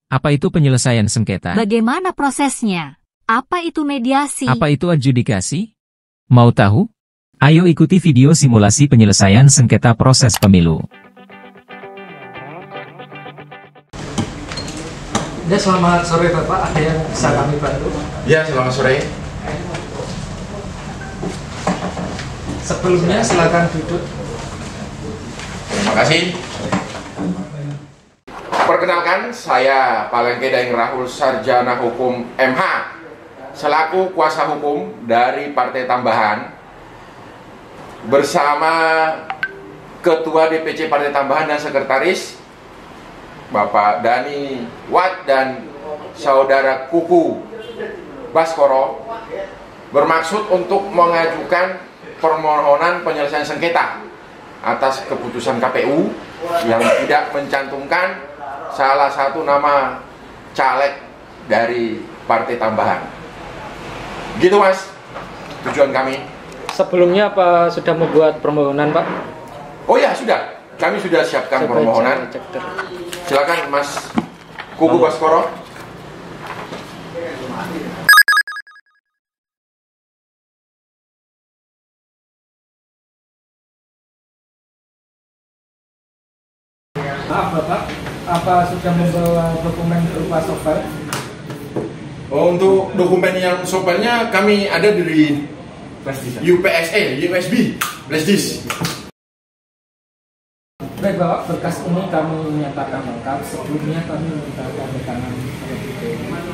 Apa itu penyelesaian sengketa? Bagaimana prosesnya? Apa itu mediasi? Apa itu adjudikasi? Mau tahu? Ayo ikuti video simulasi penyelesaian sengketa proses pemilu. Ya, selamat sore Bapak, ada yang bisa kami bantu? Ya, selamat sore. Sebelumnya silakan duduk. Terima kasih. Perkenalkan, saya Palengke Daeng Rahul Sarjana Hukum MH, selaku kuasa hukum dari Partai Tambahan, bersama Ketua DPC Partai Tambahan dan Sekretaris Bapak Dani Wat dan Saudara Kuku Baskoro, bermaksud untuk mengajukan permohonan penyelesaian sengketa atas keputusan KPU yang tidak mencantumkan salah satu nama caleg dari Partai Tambahan. Gitu Mas, tujuan kami. Sebelumnya apa sudah membuat permohonan Pak? Oh ya, sudah. Kami sudah siapkan permohonan. Silakan Mas Kuku Baskoro. Maaf Bapak, apa sudah membawa dokumen berupa software? Oh, untuk dokumen yang softwarenya kami ada dari USB flash disk. Baik Bapak, berkas ini kami nyatakan lengkap. Sebelumnya kami minta tanda tangan terlebih dahulu.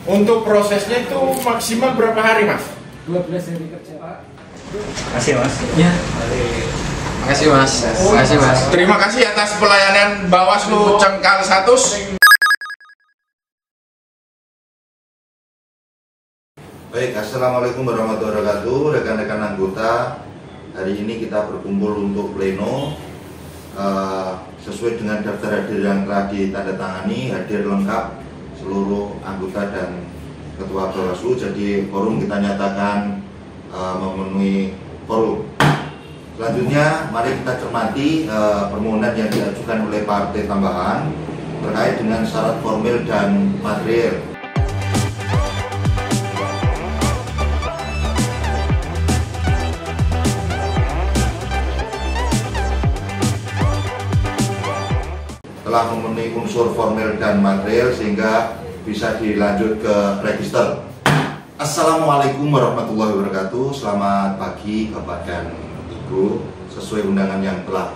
Untuk prosesnya itu maksimal berapa hari, Mas? 12 hari kerja Pak. Makasih Mas. Ya. Makasih Mas. Makasih Mas. Terima kasih atas pelayanan Bawaslu Cengkal 1. Baik, Assalamualaikum warahmatullahi wabarakatuh. Rekan-rekan anggota, hari ini kita berkumpul untuk pleno sesuai dengan daftar hadir yang telah ditandatangani, hadir lengkap seluruh anggota dan ketua Bawaslu. Jadi forum kita nyatakan memenuhi forum. Selanjutnya mari kita cermati permohonan yang diajukan oleh Partai Tambahan terkait dengan syarat formil dan material. Telah memenuhi unsur formil dan material sehingga bisa dilanjut ke register. Assalamualaikum warahmatullahi wabarakatuh. Selamat pagi Bapak dan Ibu. Sesuai undangan yang telah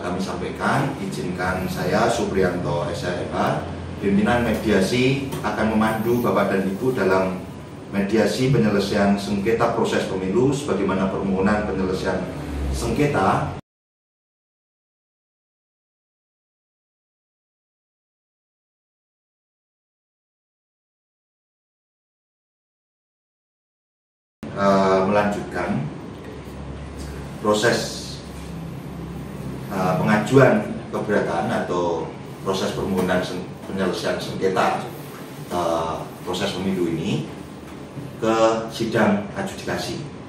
kami sampaikan, izinkan saya Supriyanto SHMH, pimpinan mediasi, akan memandu Bapak dan Ibu dalam mediasi penyelesaian sengketa proses pemilu sebagaimana permohonan penyelesaian sengketa melanjutkan proses pengajuan keberatan atau proses permohonan penyelesaian sengketa proses pemilu ini ke sidang adjudikasi.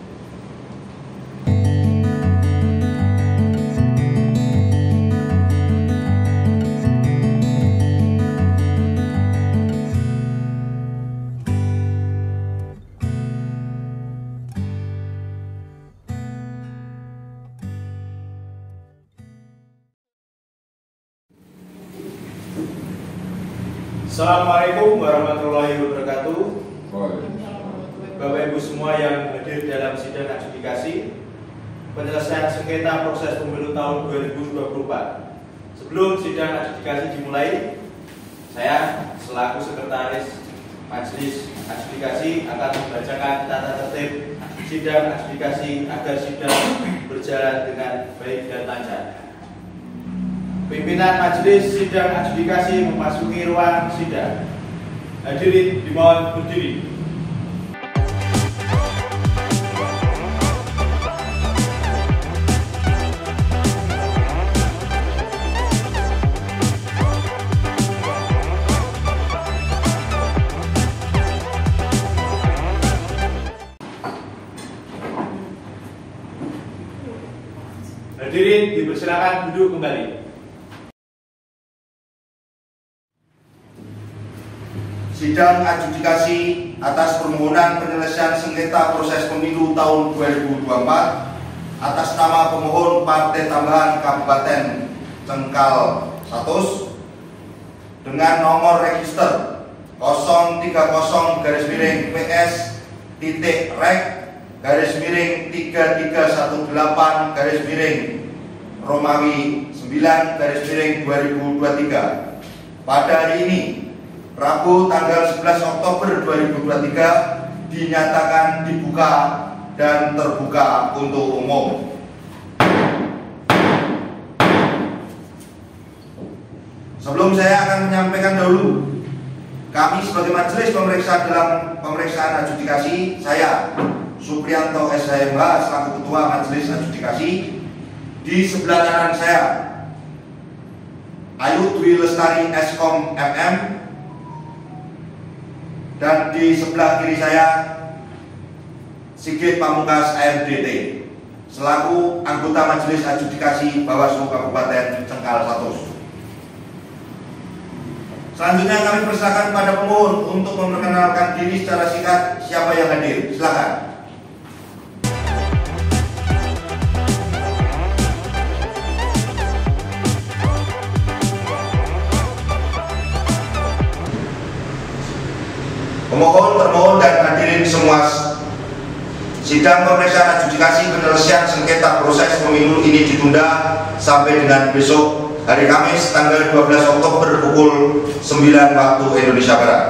Assalamualaikum warahmatullahi wabarakatuh. Bapak Ibu semua yang hadir dalam sidang adjudikasi penyelesaian sengketa proses pemilu tahun 2024. Sebelum sidang adjudikasi dimulai, saya selaku sekretaris Majelis Adjudikasi akan membacakan tata tertib sidang adjudikasi agar sidang berjalan dengan baik dan lancar. Pimpinan Majelis Sidang Adjudikasi memasuki ruang sidang. Hadirin dimohon berdiri. Hadirin dipersilakan duduk kembali. Sidang adjudikasi atas permohonan penyelesaian sengketa proses pemilu tahun 2024 atas nama pemohon Partai Tambahan Kabupaten Cengkal Satus dengan nomor register 030-3318-Romawi 9-2023 pada hari ini Rabu tanggal 11 Oktober 2023 dinyatakan dibuka dan terbuka untuk umum. Sebelum saya akan menyampaikan dahulu, kami sebagai majelis pemeriksa dalam pemeriksaan adjudikasi, saya Supriyanto SHMH selaku Ketua Majelis Adjudikasi, di sebelah kanan saya Ayu Dwi Lestari Eskom MM, dan di sebelah kiri saya Sigit Pamungkas AMDT selaku anggota Majelis Adjudikasi Bawaslu Kabupaten Cengkal Satus. Selanjutnya kami persilakan pada pemohon untuk memperkenalkan diri secara singkat siapa yang hadir. Silakan. Pemohon, termohon, dan hadirin semua, sidang pemeriksaan adjudikasi penyelesaian sengketa proses pemilu ini ditunda sampai dengan besok hari Kamis tanggal 12 Oktober pukul 9 waktu Indonesia Barat.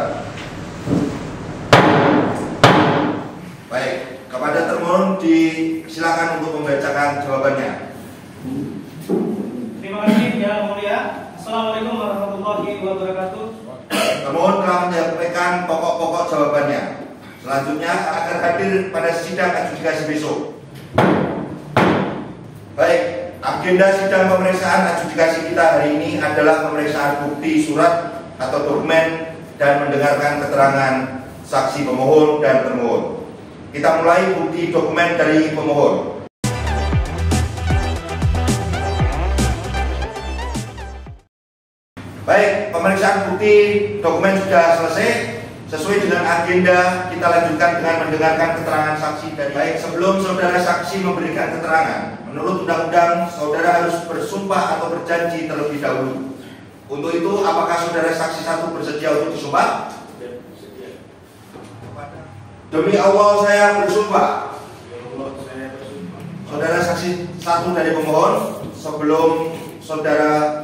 Baik, kepada termohon disilakan untuk membacakan jawabannya. Terima kasih Yang Mulia. Assalamualaikum warahmatullahi wabarakatuh. Termohon telah menyampaikan pokok-pokok jawabannya. Selanjutnya akan hadir pada sidang adjudikasi besok. Baik, agenda sidang pemeriksaan adjudikasi kita hari ini adalah pemeriksaan bukti surat atau dokumen dan mendengarkan keterangan saksi pemohon dan termohon. Kita mulai bukti dokumen dari pemohon. Baik, pemeriksaan bukti dokumen sudah selesai. Sesuai dengan agenda, kita lanjutkan dengan mendengarkan keterangan saksi dari. Baik, sebelum saudara saksi memberikan keterangan, menurut undang-undang, saudara harus bersumpah atau berjanji terlebih dahulu. Untuk itu, apakah saudara saksi satu bersedia untuk disumpah? Demi Allah saya bersumpah. Saudara saksi satu dari pemohon, sebelum saudara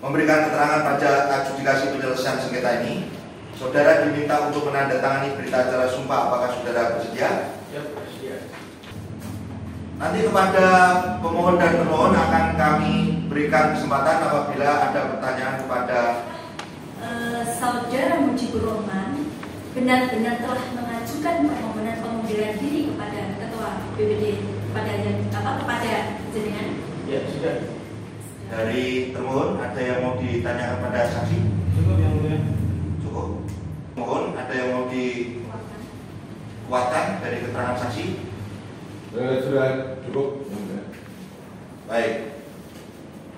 memberikan keterangan pada adjudikasi penyelesaian sengketa ini, saudara diminta untuk menandatangani berita acara sumpah. Apakah saudara bersedia? Ya, bersedia. Nanti kepada pemohon dan termohon akan kami berikan kesempatan apabila ada pertanyaan kepada Saudara Mujibur Rahman benar-benar telah mengajukan permohonan pengunduran diri kepada Ketua BPD kepada jenengan? Ya, sudah. dari termohon ada yang mau ditanyakan pada saksi? Cukup Yang Mulia. Cukup. Mohon ada yang mau dikuatkan dari keterangan saksi? Sudah cukup. Baik.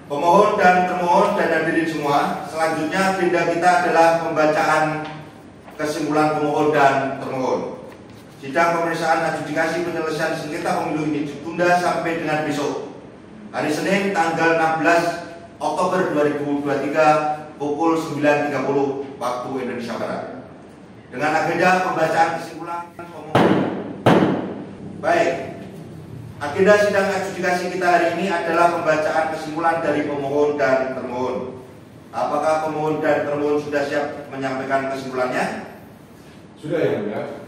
Pemohon dan termohon dan hadirin semua, selanjutnya agenda kita adalah pembacaan kesimpulan pemohon dan termohon. Sidang pemeriksaan adjudikasi penyelesaian sengketa pemilu ini ditunda sampai dengan besok, hari Senin tanggal 16 Oktober 2023 pukul 9.30 waktu Indonesia Barat. Dengan agenda pembacaan kesimpulan pemohon. Baik. Agenda sidang adjudikasi kita hari ini adalah pembacaan kesimpulan dari pemohon dan termohon. Apakah pemohon dan termohon sudah siap menyampaikan kesimpulannya? Sudah ya, Mulia.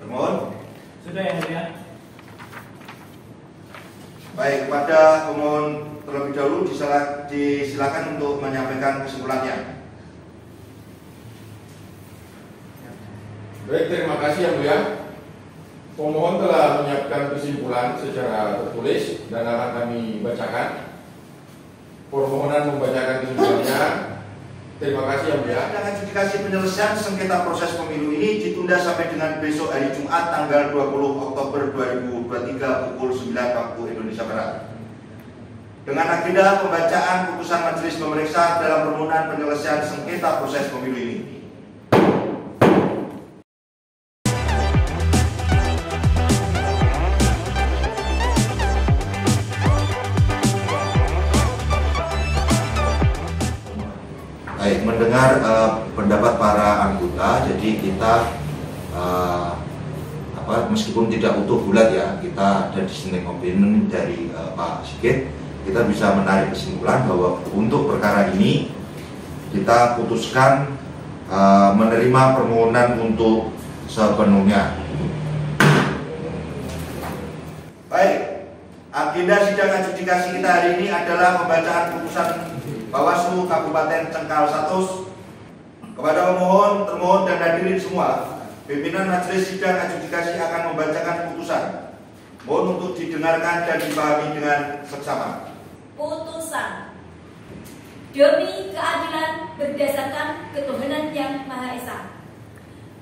Termohon? Sudah Yang Mulia. Baik, kepada pemohon terlebih dahulu disilakan untuk menyampaikan kesimpulannya. Baik, terima kasih Yang Mulia. Pemohon telah menyiapkan kesimpulan secara tertulis dan akan kami bacakan. Permohonan membacakan kesimpulannya Terima kasih yang mulia. Sidang adjudikasi penyelesaian sengketa proses pemilu ini ditunda sampai dengan besok hari Jumat tanggal 20 Oktober 2023 pukul 9 waktu Indonesia Barat. Dengan agenda pembacaan putusan majelis pemeriksa dalam permohonan penyelesaian sengketa proses pemilu ini. Baik, mendengar pendapat para anggota, jadi kita meskipun tidak utuh bulat ya, kita ada dissenting opinion dari Pak Sigit, kita bisa menarik kesimpulan bahwa untuk perkara ini kita putuskan menerima permohonan untuk sepenuhnya. Baik, agenda sidang adjudikasi kita hari ini adalah pembacaan putusan Bawaslu Kabupaten Cengkal Satus. Kepada pemohon, termohon dan hadirin semua, pimpinan majelis sidang adjudikasi akan membacakan putusan. Mohon untuk didengarkan dan dipahami dengan seksama. Putusan. Demi keadilan berdasarkan ketuhanan yang Maha Esa,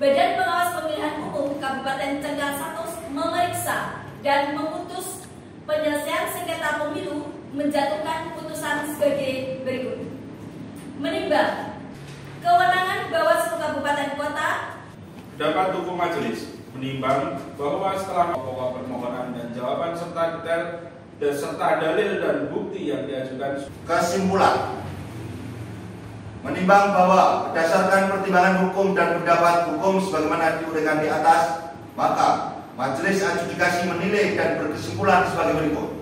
Badan Pengawas Pemilihan Umum Kabupaten Cengkal Satus memeriksa dan memutus penyelesaian sengketa pemilu, menjatuhkan putusan sebagai berikut. Menimbang kewenangan Bawaslu Kabupaten Kota. Dapat hukum majelis menimbang bahwa setelah pokok permohonan dan jawaban serta detail dan serta dalil dan bukti yang diajukan. Kesimpulan. Menimbang bahwa berdasarkan pertimbangan hukum dan pendapat hukum sebagaimana diuraikan di atas, maka majelis adjudikasi menilai dan berkesimpulan sebagai berikut.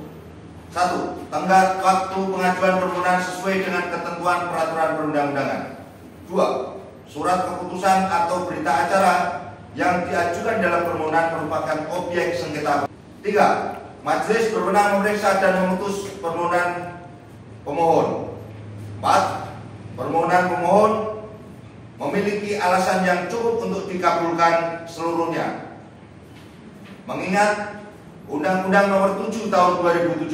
1. Tenggat waktu pengajuan permohonan sesuai dengan ketentuan peraturan perundang-undangan. 2. Surat keputusan atau berita acara yang diajukan dalam permohonan merupakan objek sengketa. 3. Majelis berwenang memeriksa dan memutus permohonan pemohon. 4. Permohonan pemohon memiliki alasan yang cukup untuk dikabulkan seluruhnya. Mengingat Undang-Undang Nomor 7 Tahun 2017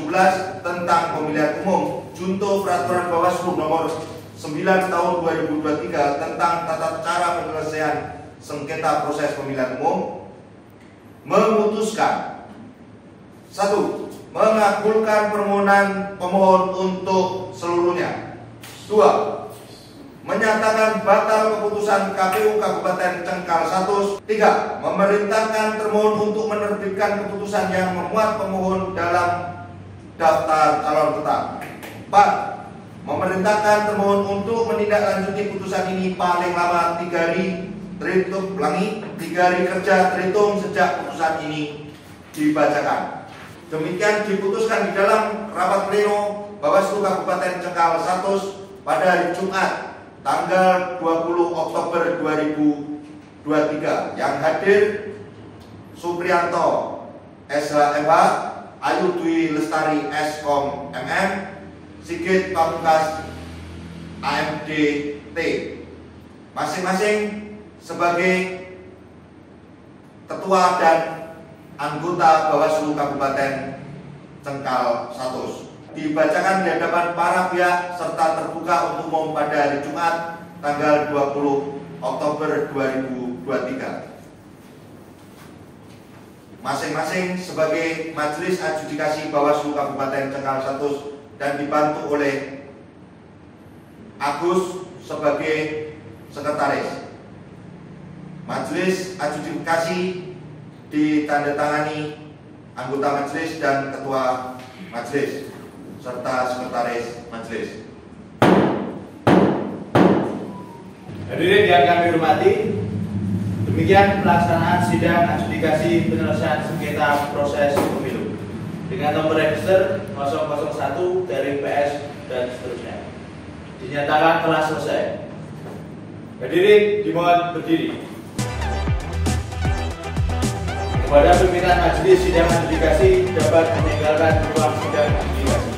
tentang Pemilihan Umum Junto Peraturan Bawaslu Nomor 9 Tahun 2023 tentang tata cara penyelesaian sengketa proses pemilihan umum, memutuskan 1. Mengabulkan permohonan pemohon untuk seluruhnya. 2. Menyatakan batal keputusan KPU Kabupaten Cengkal Satus. 3. Memerintahkan termohon untuk menerbitkan keputusan yang memuat pemohon dalam daftar calon tetap. 4. Memerintahkan termohon untuk menindaklanjuti putusan ini paling lama 3 hari terhitung 3 hari kerja terhitung sejak putusan ini dibacakan. Demikian diputuskan di dalam rapat pleno Bawaslu Kabupaten Cengkal Satus pada hari Jumat tanggal 20 Oktober 2023 yang hadir Supriyanto SHMH, Ayu Dwi Lestari SKOM MM, Sigit Pamungkas AMDT, masing-masing sebagai ketua dan anggota Bawaslu Kabupaten Cengkal Satus. Dibacakan di hadapan para pihak serta terbuka untuk umum pada hari Jumat tanggal 20 Oktober 2023. Masing-masing sebagai Majelis Adjudikasi Bawaslu Kabupaten Cengkal Satus dan dibantu oleh Agus sebagai sekretaris. Majelis Adjudikasi ditandatangani anggota majelis dan ketua majelis serta sekretaris majelis. Hadirin yang kami hormati, demikian pelaksanaan sidang adjudikasi penyelesaian sengketa proses pemilu dengan nomor register 001 dari PS dan seterusnya. Dinyatakan telah selesai. Hadirin dimohon berdiri. Kepada pimpinan majelis sidang adjudikasi dapat meninggalkan ruang sidang adjudikasi.